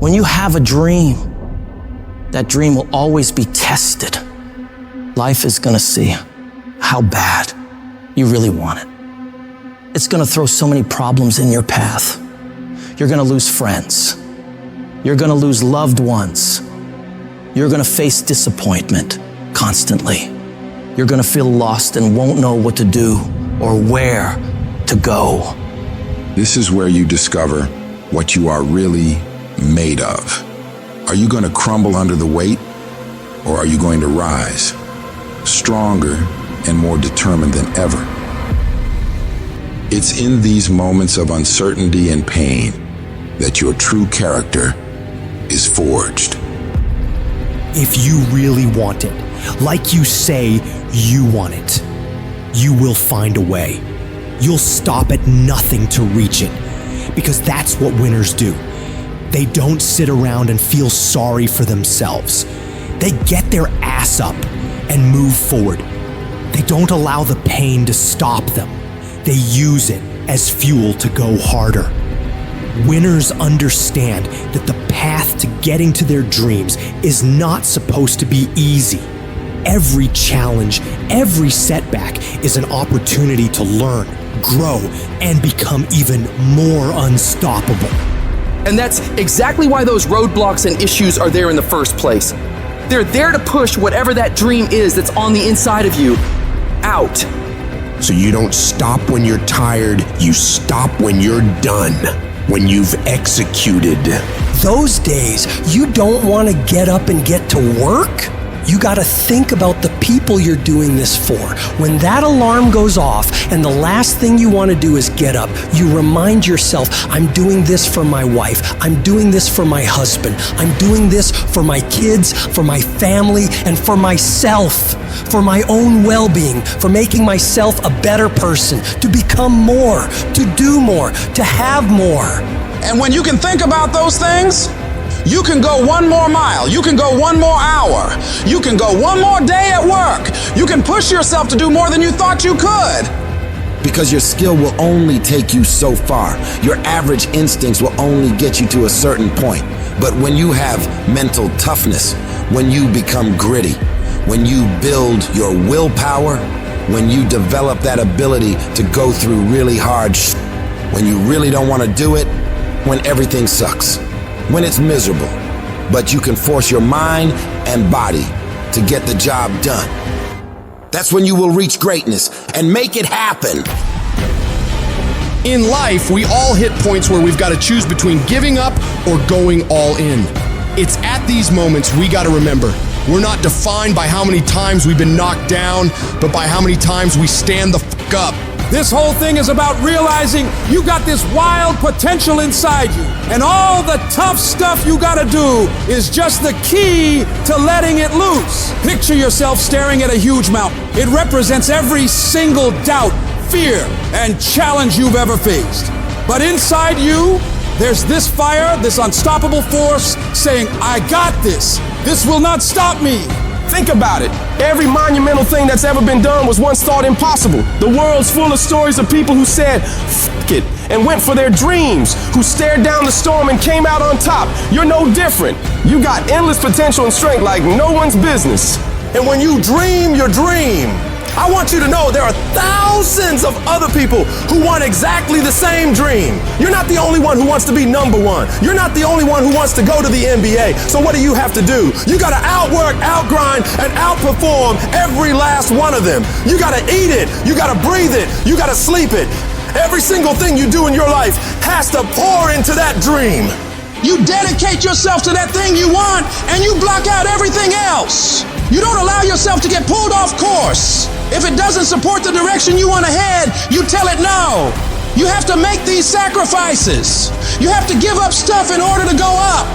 When you have a dream, that dream will always be tested. Life is gonna see how bad you really want it. It's gonna throw so many problems in your path. You're gonna lose friends. You're gonna lose loved ones. You're gonna face disappointment constantly. You're gonna feel lost and won't know what to do or where to go. This is where you discover what you are really made of. Are you going to crumble under the weight, or are you going to rise, stronger and more determined than ever? It's in these moments of uncertainty and pain that your true character is forged. If you really want it, like you say you want it, you will find a way. You'll stop at nothing to reach it, because that's what winners do. They don't sit around and feel sorry for themselves. They get their ass up and move forward. They don't allow the pain to stop them. They use it as fuel to go harder. Winners understand that the path to getting to their dreams is not supposed to be easy. Every challenge, every setback is an opportunity to learn, grow, and become even more unstoppable. And that's exactly why those roadblocks and issues are there in the first place. They're there to push whatever that dream is that's on the inside of you out. So you don't stop when you're tired, you stop when you're done, when you've executed. Those days, you don't want to get up and get to work. You got to think about the people you're doing this for. When that alarm goes off and the last thing you want to do is get up, you remind yourself, I'm doing this for my wife. I'm doing this for my husband. I'm doing this for my kids, for my family, and for myself, for my own well-being, for making myself a better person, to become more, to do more, to have more. And when you can think about those things, you can go one more mile. You can go one more hour. You can go one more day at work. You can push yourself to do more than you thought you could. Because your skill will only take you so far. Your average instincts will only get you to a certain point. But when you have mental toughness, when you become gritty, when you build your willpower, when you develop that ability to go through really hard when you really don't want to do it, when everything sucks, when it's miserable, but you can force your mind and body to get the job done. That's when you will reach greatness and make it happen. In life, we all hit points where we've got to choose between giving up or going all in. It's at these moments we got to remember, we're not defined by how many times we've been knocked down, but by how many times we stand the fuck up. This whole thing is about realizing you got this wild potential inside you, and all the tough stuff you gotta do is just the key to letting it loose. Picture yourself staring at a huge mountain. It represents every single doubt, fear, and challenge you've ever faced. But inside you, there's this fire, this unstoppable force saying, I got this. This will not stop me. Think about it. Every monumental thing that's ever been done was once thought impossible. The world's full of stories of people who said, "F it," and went for their dreams, who stared down the storm and came out on top. You're no different. You got endless potential and strength like no one's business. And when you dream your dream, I want you to know there are thousands of other people who want exactly the same dream. You're not the only one who wants to be number one. You're not the only one who wants to go to the NBA. So what do you have to do? You gotta outwork, outgrind, and outperform every last one of them. You gotta eat it. You gotta breathe it. You gotta sleep it. Every single thing you do in your life has to pour into that dream. You dedicate yourself to that thing you want, and you block out everything else. You don't allow yourself to get pulled off course. If it doesn't support the direction you want to head, you tell it no. You have to make these sacrifices. You have to give up stuff in order to go up.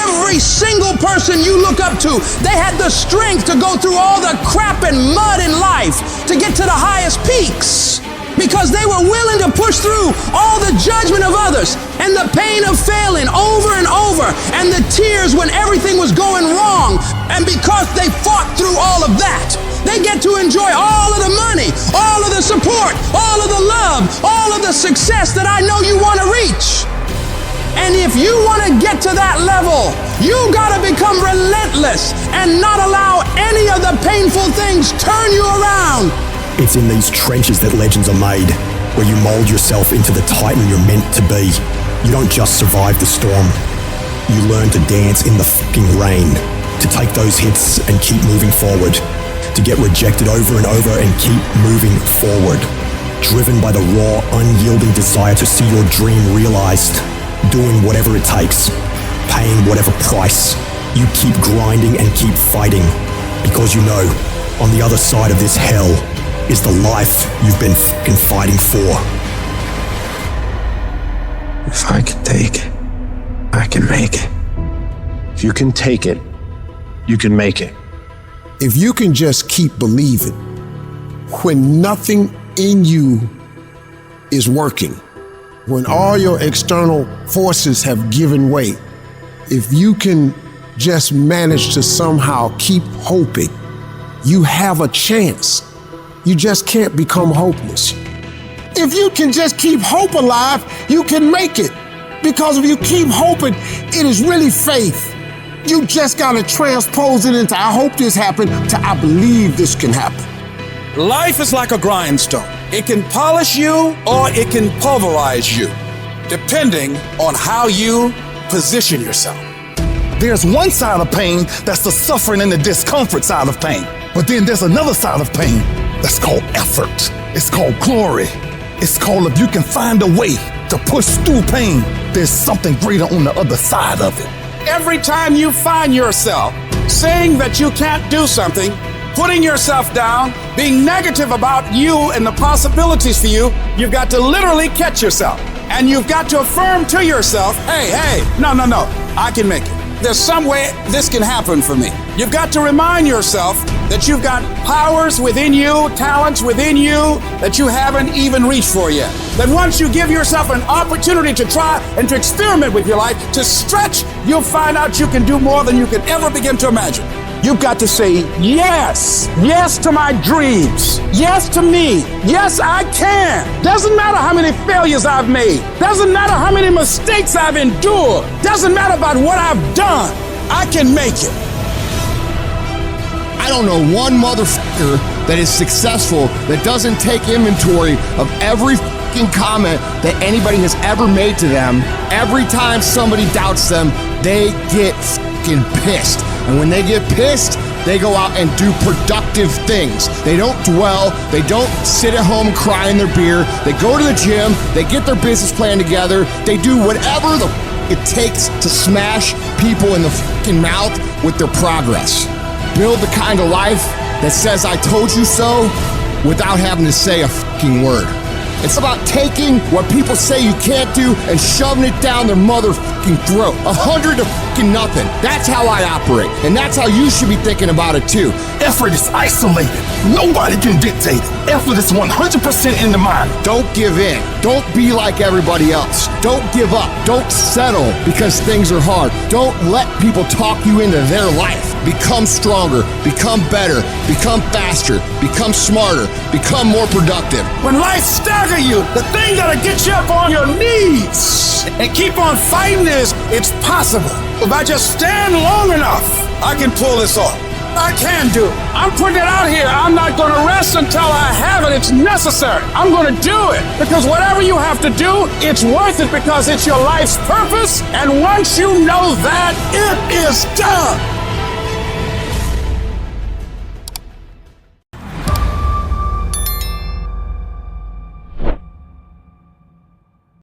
Every single person you look up to, they had the strength to go through all the crap and mud in life to get to the highest peaks. Because they were willing to push through all the judgment of others and the pain of failing over and over and the tears when everything was going wrong. And because they fought through all of that, they get to enjoy all of the money, all of the support, all of the love, all of the success that I know you want to reach. And if If you want to get to that level, you got to become relentless and not allow any of the painful things turn you around. It's in these trenches that legends are made, where you mold yourself into the titan you're meant to be. You don't just survive the storm. You learn to dance in the fucking rain, to take those hits and keep moving forward, to get rejected over and over and keep moving forward. Driven by the raw, unyielding desire to see your dream realized, doing whatever it takes, paying whatever price. You keep grinding and keep fighting, because you know, on the other side of this hell is the life you've been fucking fighting for. If I can take it, I can make it. If you can take it, you can make it. If you can just keep believing when nothing in you is working, when all your external forces have given way, if you can just manage to somehow keep hoping, you have a chance. You just can't become hopeless. If you can just keep hope alive, you can make it. Because if you keep hoping, it is really faith. You just gotta transpose it into I hope this happened to I believe this can happen. Life is like a grindstone. It can polish you or it can pulverize you, depending on how you position yourself. There's one side of pain that's the suffering and the discomfort side of pain. But then there's another side of pain that's called effort. It's called glory. It's called if you can find a way to push through pain, there's something greater on the other side of it. Every time you find yourself saying that you can't do something, putting yourself down, being negative about you and the possibilities for you, you've got to literally catch yourself. And you've got to affirm to yourself, hey, no, I can make it. There's some way this can happen for me. You've got to remind yourself that you've got powers within you, talents within you that you haven't even reached for yet. That once you give yourself an opportunity to try and to experiment with your life, to stretch, you'll find out you can do more than you can ever begin to imagine. You've got to say yes to my dreams, yes to me, yes I can. Doesn't matter how many failures I've made, doesn't matter how many mistakes I've endured, doesn't matter about what I've done, I can make it. I don't know one motherfucker that is successful that doesn't take inventory of every fucking comment that anybody has ever made to them. Every time somebody doubts them, they get fucking pissed. And when they get pissed, they go out and do productive things. They don't dwell. They don't sit at home and cry in their beer. They go to the gym. They get their business plan together. They do whatever it takes to smash people in the fucking mouth with their progress. Build the kind of life that says I told you so without having to say a fucking word. It's about taking what people say you can't do and shoving it down their motherfucking throat. 100 to fucking nothing. That's how I operate. And that's how you should be thinking about it too. Effort is isolated. Nobody can dictate it. Effort is 100% in the mind. Don't give in. Don't be like everybody else. Don't give up. Don't settle because things are hard. Don't let people talk you into their life. Become stronger. Become better. Become faster. Become smarter. Become more productive. When life staggers you, the thing that'll get you up on your knees and keep on fighting is, it's possible. If I just stand long enough, I can pull this off. I can do it. I'm putting it out here. I'm not going to rest until I have it. It's necessary. I'm going to do it. Because whatever you have to do, it's worth it because it's your life's purpose. And once you know that, it is done.